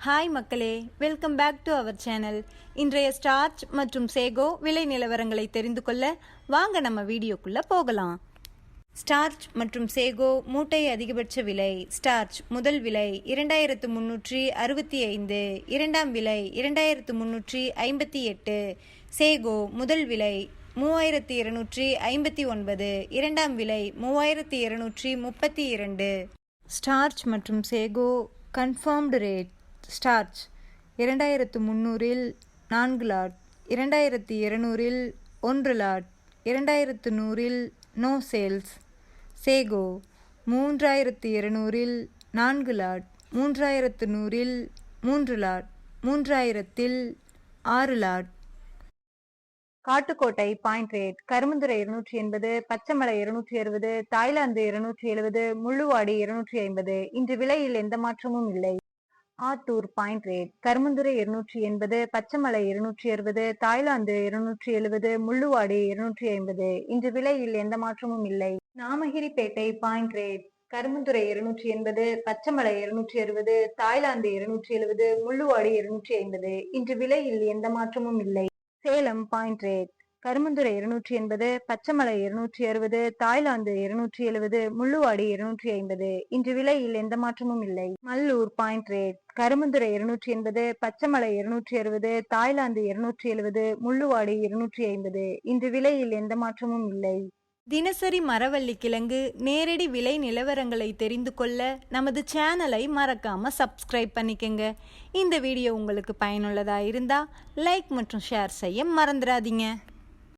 Hi மக்களே, welcome back to our channel. இன்றைய starch மற்றும் சேகோ விலை நிலவரங்களை தெரிந்து கொள்ள வாங்க நம்ம வீடியோக்குள்ள போகலாம். ஸ்டார்ச் மற்றும் சேகோ மூட்டை அதிகபட்ச விலை. ஸ்டார்ச் முதல் விலை 2365, இரண்டாம் விலை 2358. சேகோ முதல் விலை 3259, இரண்டாம் விலை 3232. ஸ்டார்ச் மற்றும் sago confirmed rate. Starch 2300 4 lot, 2200 1 lot, 2100 no sales. Sago 3200 4 lot, 3100 3 lot, 3000 6 lot. Kattukottai point rate. Karumbunthurai 280, Pachaimalai 260, Thailand 270, Mulluvadi 250. இன்று விலையில் எந்த மாற்றமும் இல்லை. Attur point rate. Karumbunthurai 280, Pachaimalai 260, Thailand 270, Mulluvadi 250. இன்று விலையில் எந்த மாற்றமும் இல்லை. Namagiripettai point rate. Karumbunthurai 280, Pachaimalai 260, Thailand 270, Mulluvadi 250. இன்று விலையில் எந்த மாற்றமும் இல்லை. Salem point rate. Karumbunthurai 280, Pachaimalai 260, Thailand 270, Mulluvadi 250. இன்று விலையில் எந்த மாற்றமும் இல்லை. Mallur point rate. Karumbunthurai 280, Pachaimalai 260, Thailand 270, Mulluvadi 250. இன்று விலையில் எந்த மாற்றமும் இல்லை. தினசரி மரவள்ளி கிழங்கு நேரடி விலை நிலவரங்களை தெரிந்து கொள்ள நமது சேனலை மறக்காம சப்ஸ்கிரைப் பண்ணிக்கங்க. இந்த வீடியோ உங்களுக்கு பயனுள்ளதா இருந்தா லைக் மற்றும் ஷேர் செய்ய மறந்துடாதீங்க.